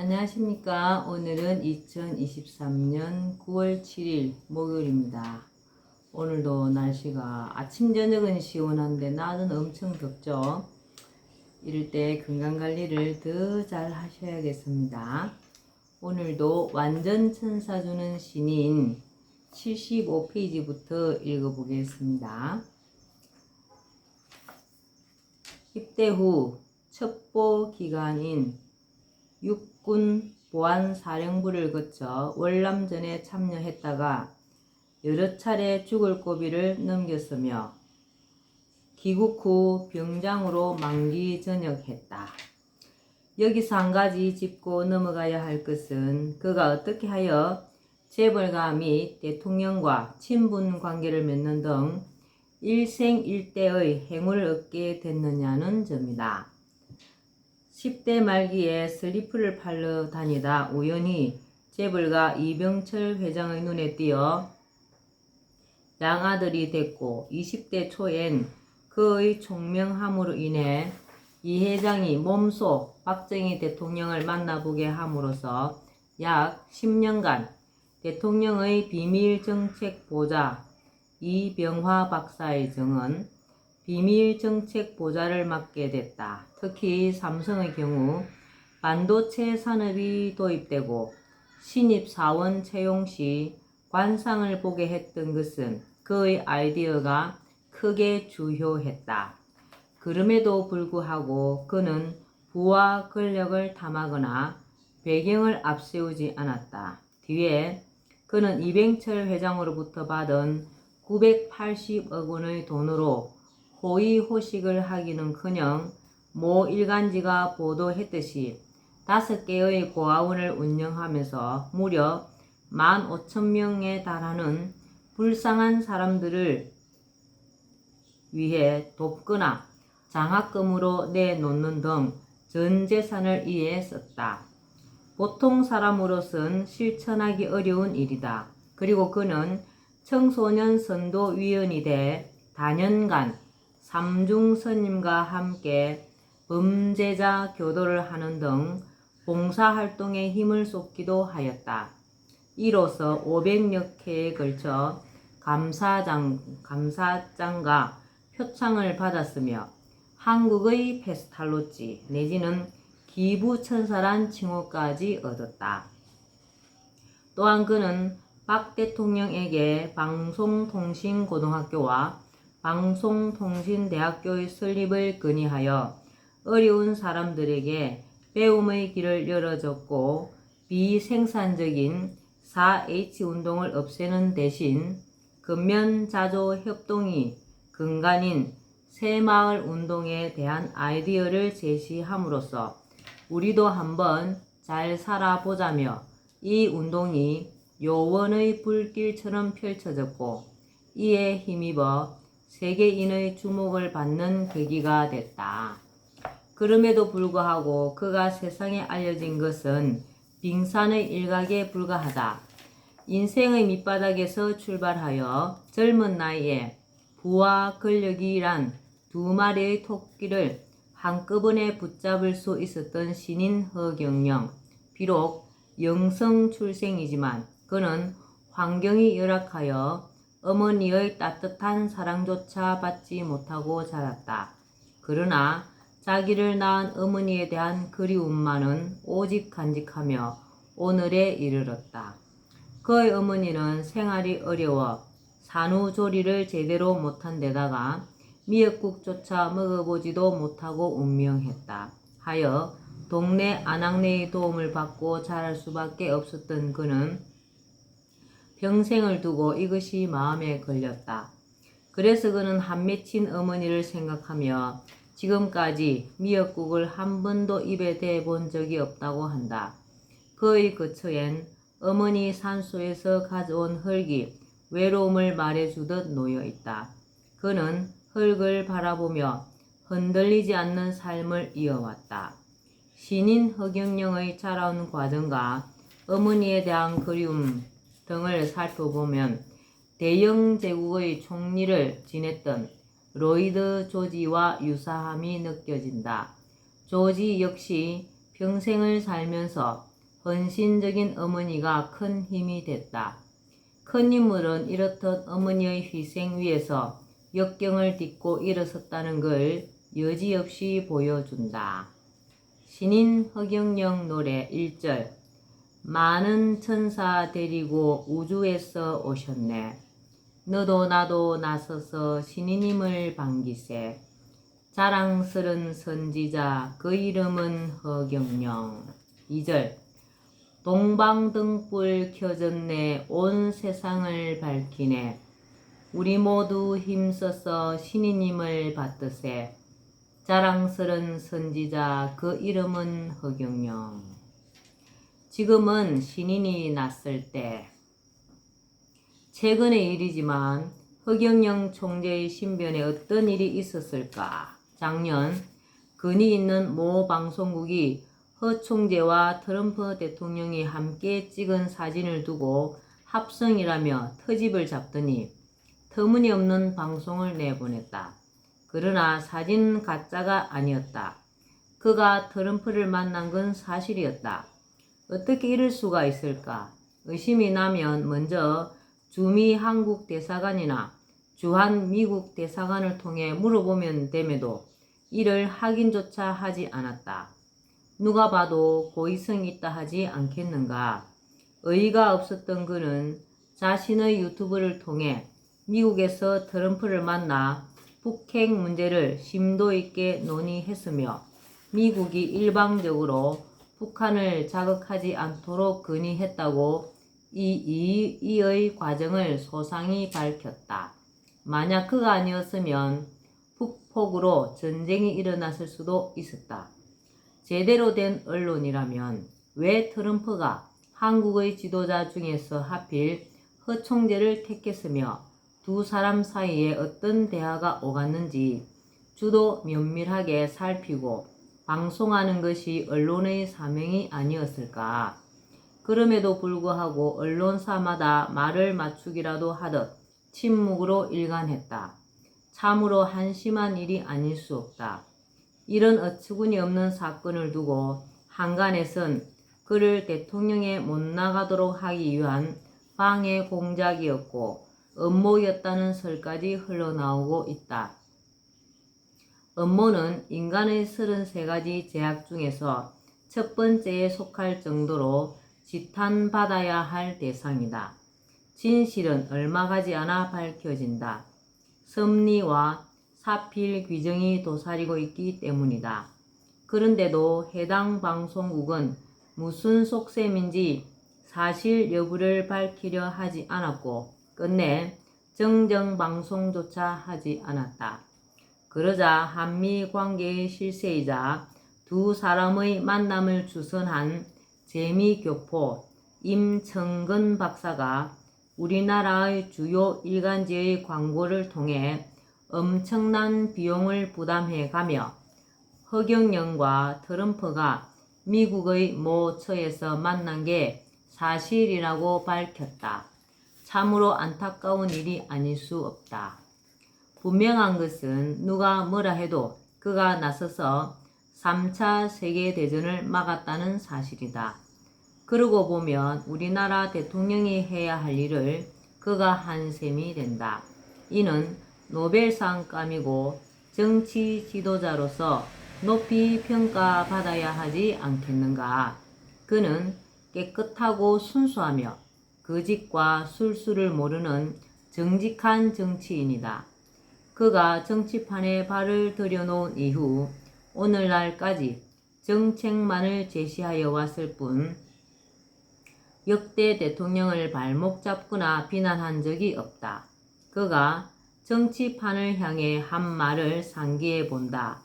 안녕하십니까. 오늘은 2023년 9월 7일 목요일입니다. 오늘도 날씨가 아침 저녁은 시원한데 낮은 엄청 덥죠. 이럴 때 건강관리를 더 잘 하셔야겠습니다. 오늘도 완전 천사 주는 신인 75페이지부터 읽어보겠습니다. 입대 후 첩보 기간인 육군 보안사령부를 거쳐 월남전에 참여했다가 여러 차례 죽을 고비를 넘겼으며 귀국 후 병장으로 만기 전역했다. 여기서 한 가지 짚고 넘어가야 할 것은 그가 어떻게 하여 재벌가 및 대통령과 친분 관계를 맺는 등 일생일대의 행운을 얻게 됐느냐는 점이다. 10대 말기에 슬리퍼를 팔러 다니다 우연히 재벌가 이병철 회장의 눈에 띄어 양아들이 됐고 20대 초엔 그의 총명함으로 인해 이 회장이 몸소 박정희 대통령을 만나보게 함으로써 약 10년간 대통령의 비밀정책 보좌 이병화 박사의 정은 비밀정책 보좌를 맡게 됐다. 특히 삼성의 경우 반도체 산업이 도입되고 신입사원 채용 시 관상을 보게 했던 것은 그의 아이디어가 크게 주효했다. 그럼에도 불구하고 그는 부와 권력을 탐하거나 배경을 앞세우지 않았다. 뒤에 그는 이병철 회장으로부터 받은 980억 원의 돈으로 호의호식을 하기는커녕 모 일간지가 보도했듯이 5개의 고아원을 운영하면서 무려 15,000명에 달하는 불쌍한 사람들을 위해 돕거나 장학금으로 내놓는 등 전 재산을 이에 썼다. 보통 사람으로선 실천하기 어려운 일이다. 그리고 그는 청소년 선도위원이 돼 다년간 삼중스님과 함께 범죄자 교도를 하는 등 봉사활동에 힘을 쏟기도 하였다. 이로써 500여 회에 걸쳐 감사장과 표창을 받았으며 한국의 페스탈로찌 내지는 기부천사란 칭호까지 얻었다. 또한 그는 박 대통령에게 방송통신고등학교와 방송통신대학교의 설립을 건의하여 어려운 사람들에게 배움의 길을 열어줬고 비생산적인 4H 운동을 없애는 대신 근면자조 협동이 근간인 새마을 운동에 대한 아이디어를 제시함으로써 우리도 한번 잘 살아보자며 이 운동이 요원의 불길처럼 펼쳐졌고 이에 힘입어 세계인의 주목을 받는 계기가 됐다. 그럼에도 불구하고 그가 세상에 알려진 것은 빙산의 일각에 불과하다. 인생의 밑바닥에서 출발하여 젊은 나이에 부와 권력이란 2마리의 토끼를 한꺼번에 붙잡을 수 있었던 신인 허경영. 비록 영성 출생이지만 그는 환경이 열악하여 어머니의 따뜻한 사랑조차 받지 못하고 자랐다. 그러나 자기를 낳은 어머니에 대한 그리움만은 오직 간직하며 오늘에 이르렀다. 그의 어머니는 생활이 어려워 산후조리를 제대로 못한 데다가 미역국조차 먹어보지도 못하고 운명했다. 하여 동네 아낙네의 도움을 받고 자랄 수밖에 없었던 그는 평생을 두고 이것이 마음에 걸렸다. 그래서 그는 한 맺힌 어머니를 생각하며 지금까지 미역국을 한 번도 입에 대본 적이 없다고 한다. 그의 거처엔 어머니 산소에서 가져온 흙이 외로움을 말해주듯 놓여있다. 그는 흙을 바라보며 흔들리지 않는 삶을 이어왔다. 신인 허경영의 자라온 과정과 어머니에 대한 그리움 등을 살펴보면 대영 제국의 총리를 지냈던 로이드 조지와 유사함이 느껴진다. 조지 역시 평생을 살면서 헌신적인 어머니가 큰 힘이 됐다. 큰 인물은 이렇듯 어머니의 희생 위에서 역경을 딛고 일어섰다는 걸 여지없이 보여준다. 신인 허경영 노래 1절. 많은 천사 데리고 우주에서 오셨네. 너도 나도 나서서 신인임을 반기세. 자랑스런 선지자 그 이름은 허경영. 2절. 동방등불 켜졌네. 온 세상을 밝히네. 우리 모두 힘써서 신인임을 받드세. 자랑스런 선지자 그 이름은 허경영. 지금은 신인이 났을 때, 최근의 일이지만 허경영 총재의 신변에 어떤 일이 있었을까? 작년 근위 있는 모 방송국이 허 총재와 트럼프 대통령이 함께 찍은 사진을 두고 합성이라며 트집을 잡더니 터무니없는 방송을 내보냈다. 그러나 사진은 가짜가 아니었다. 그가 트럼프를 만난 건 사실이었다. 어떻게 이럴 수가 있을까? 의심이 나면 먼저 주미 한국 대사관이나 주한 미국 대사관을 통해 물어보면 됨에도 이를 확인조차 하지 않았다. 누가 봐도 고의성이 있다 하지 않겠는가? 의의가 없었던 그는 자신의 유튜브를 통해 미국에서 트럼프를 만나 북핵 문제를 심도 있게 논의했으며 미국이 일방적으로 북한을 자극하지 않도록 건의했다고 이의 과정을 소상히 밝혔다. 만약 그가 아니었으면 북폭으로 전쟁이 일어났을 수도 있었다. 제대로 된 언론이라면 왜 트럼프가 한국의 지도자 중에서 하필 허 총재를 택했으며 두 사람 사이에 어떤 대화가 오갔는지 주도 면밀하게 살피고 방송하는 것이 언론의 사명이 아니었을까? 그럼에도 불구하고 언론사마다 말을 맞추기라도 하듯 침묵으로 일관했다. 참으로 한심한 일이 아닐 수 없다. 이런 어처구니 없는 사건을 두고 한간에선 그를 대통령에 못 나가도록 하기 위한 방해 공작이었고 음모였다는 설까지 흘러나오고 있다. 음모는 인간의 33가지 죄악 중에서 첫 번째에 속할 정도로 지탄받아야 할 대상이다. 진실은 얼마 가지 않아 밝혀진다. 섭리와 사필 규정이 도사리고 있기 때문이다. 그런데도 해당 방송국은 무슨 속셈인지 사실 여부를 밝히려 하지 않았고 끝내 정정방송조차 하지 않았다. 그러자 한미 관계의 실세이자 두 사람의 만남을 주선한 재미교포 임청근 박사가 우리나라의 주요 일간지의 광고를 통해 엄청난 비용을 부담해 가며 허경영과 트럼프가 미국의 모 처에서 만난 게 사실이라고 밝혔다. 참으로 안타까운 일이 아닐 수 없다. 분명한 것은 누가 뭐라 해도 그가 나서서 3차 세계대전을 막았다는 사실이다. 그러고 보면 우리나라 대통령이 해야 할 일을 그가 한 셈이 된다. 이는 노벨상감이고 정치 지도자로서 높이 평가받아야 하지 않겠는가. 그는 깨끗하고 순수하며 거짓과 술수를 모르는 정직한 정치인이다. 그가 정치판에 발을 들여놓은 이후 오늘날까지 정책만을 제시하여 왔을 뿐 역대 대통령을 발목 잡거나 비난한 적이 없다. 그가 정치판을 향해 한 말을 상기해 본다.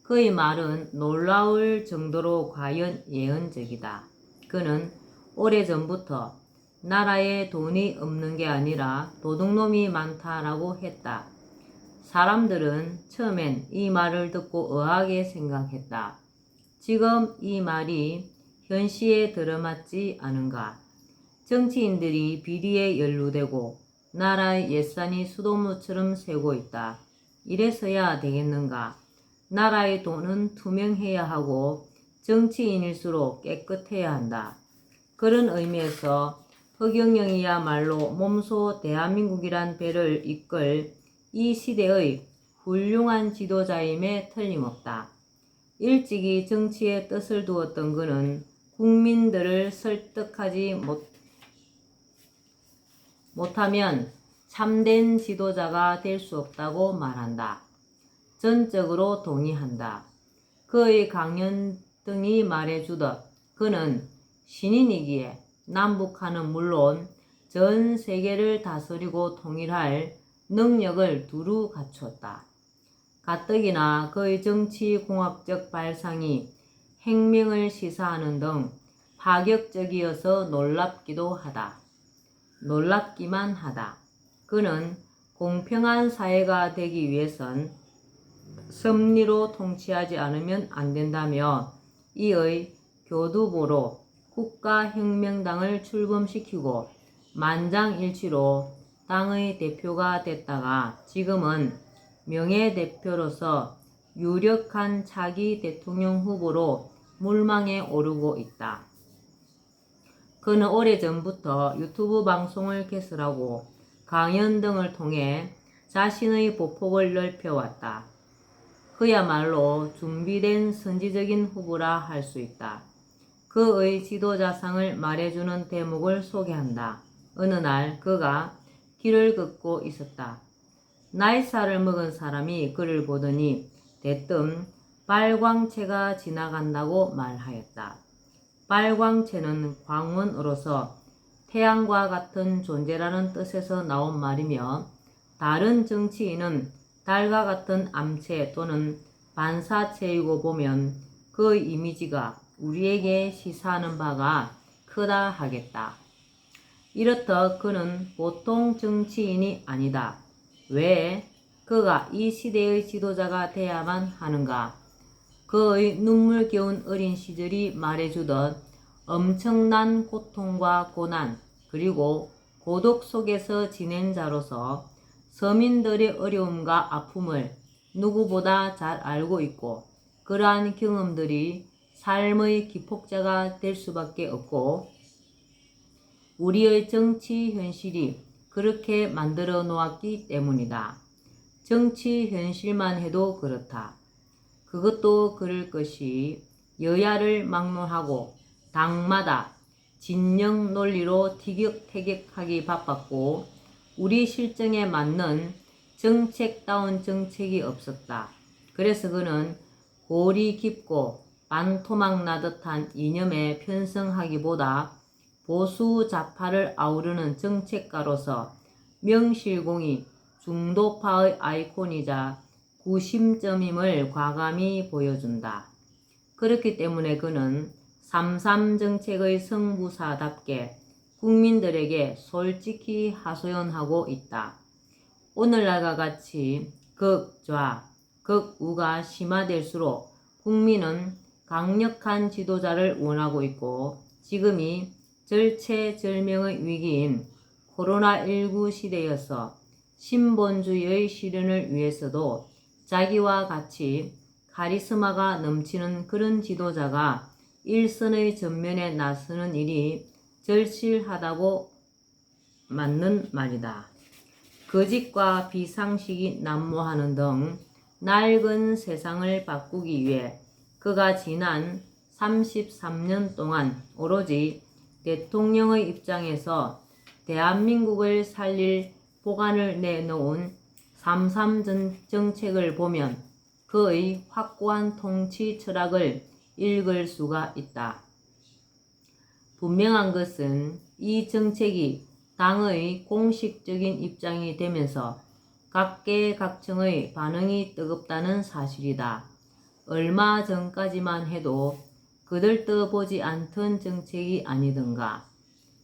그의 말은 놀라울 정도로 과연 예언적이다. 그는 오래전부터 나라에 돈이 없는 게 아니라 도둑놈이 많다라고 했다. 사람들은 처음엔 이 말을 듣고 의아하게 생각했다. 지금 이 말이 현시에 들어맞지 않은가? 정치인들이 비리에 연루되고 나라의 예산이 수돗물처럼 새고 있다. 이래서야 되겠는가? 나라의 돈은 투명해야 하고 정치인일수록 깨끗해야 한다. 그런 의미에서 허경영이야말로 몸소 대한민국이란 배를 이끌 이 시대의 훌륭한 지도자임에 틀림없다. 일찍이 정치에 뜻을 두었던 그는 국민들을 설득하지 못하면 참된 지도자가 될 수 없다고 말한다. 전적으로 동의한다. 그의 강연 등이 말해주듯 그는 신인이기에 남북한은 물론 전 세계를 다스리고 통일할 능력을 두루 갖췄다. 가뜩이나 그의 정치공학적 발상이 핵명을 시사하는 등 파격적이어서 놀랍기만 하다. 그는 공평한 사회가 되기 위해선 섭리로 통치하지 않으면 안 된다며 이의 교두보로 국가혁명당을 출범시키고 만장일치로 당의 대표가 됐다가 지금은 명예대표로서 유력한 차기 대통령 후보로 물망에 오르고 있다. 그는 오래전부터 유튜브 방송을 개설하고 강연 등을 통해 자신의 보폭을 넓혀왔다. 그야말로 준비된 선지적인 후보라 할 수 있다. 그의 지도자상을 말해주는 대목을 소개한다. 어느 날 그가 길을 걷고 있었다. 나이살을 먹은 사람이 그를 보더니 대뜸 발광체가 지나간다고 말하였다. 발광체는 광원으로서 태양과 같은 존재라는 뜻에서 나온 말이며 다른 정치인은 달과 같은 암체 또는 반사체이고 보면 그 이미지가 우리에게 시사하는 바가 크다 하겠다. 이렇듯 그는 보통 정치인이 아니다. 왜 그가 이 시대의 지도자가 돼야만 하는가? 그의 눈물겨운 어린 시절이 말해주듯 엄청난 고통과 고난 그리고 고독 속에서 지낸 자로서 서민들의 어려움과 아픔을 누구보다 잘 알고 있고 그러한 경험들이 삶의 기폭제가 될 수밖에 없고 우리의 정치 현실이 그렇게 만들어 놓았기 때문이다. 정치 현실만 해도 그렇다. 그것도 그럴 것이 여야를 막론하고 당마다 진영 논리로 티격태격하기 바빴고 우리 실정에 맞는 정책다운 정책이 없었다. 그래서 그는 골이 깊고 반토막 나듯한 이념에 편성하기보다 보수 좌파를 아우르는 정책가로서 명실공히 중도파의 아이콘이자 구심점임을 과감히 보여준다. 그렇기 때문에 그는 3.3 정책의 성부사답게 국민들에게 솔직히 하소연하고 있다. 오늘날과 같이 극좌, 극우가 심화될수록 국민은 강력한 지도자를 원하고 있고 지금이 절체절명의 위기인 코로나19 시대여서 신본주의의 실현을 위해서도 자기와 같이 카리스마가 넘치는 그런 지도자가 일선의 전면에 나서는 일이 절실하다고 맞는 말이다. 거짓과 비상식이 난무하는 등 낡은 세상을 바꾸기 위해 그가 지난 33년 동안 오로지 대통령의 입장에서 대한민국을 살릴 보관을 내놓은 3.3 정책을 보면 그의 확고한 통치 철학을 읽을 수가 있다. 분명한 것은 이 정책이 당의 공식적인 입장이 되면서 각계각층의 반응이 뜨겁다는 사실이다. 얼마 전까지만 해도 거들떠보지 않던 정책이 아니던가.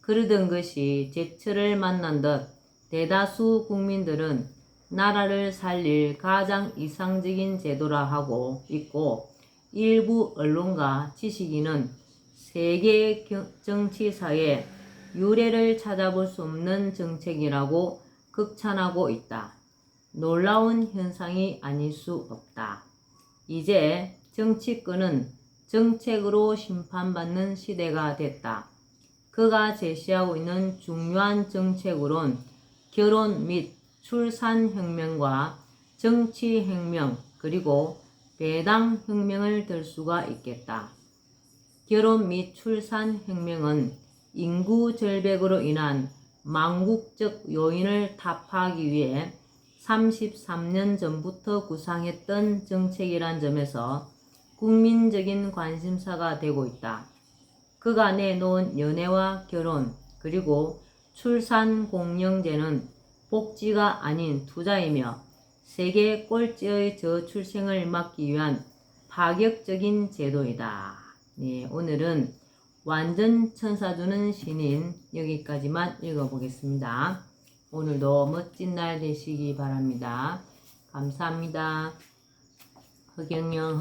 그러던 것이 제철을 만난 듯 대다수 국민들은 나라를 살릴 가장 이상적인 제도라 하고 있고 일부 언론과 지식인은 세계 정치사에 유례를 찾아볼 수 없는 정책이라고 극찬하고 있다. 놀라운 현상이 아닐 수 없다. 이제 정치권은 정책으로 심판받는 시대가 됐다. 그가 제시하고 있는 중요한 정책으론 결혼 및 출산혁명과 정치혁명 그리고 배당혁명을 들 수가 있겠다. 결혼 및 출산혁명은 인구 절벽으로 인한 망국적 요인을 타파하기 위해 33년 전부터 구상했던 정책이란 점에서 국민적인 관심사가 되고 있다. 그가 내놓은 연애와 결혼 그리고 출산 공영제는 복지가 아닌 투자이며 세계 꼴찌의 저출생을 막기 위한 파격적인 제도이다. 네, 오늘은 완전 천사 주는 신인 여기까지만 읽어보겠습니다. 오늘도 멋진 날 되시기 바랍니다. 감사합니다. 흑영영.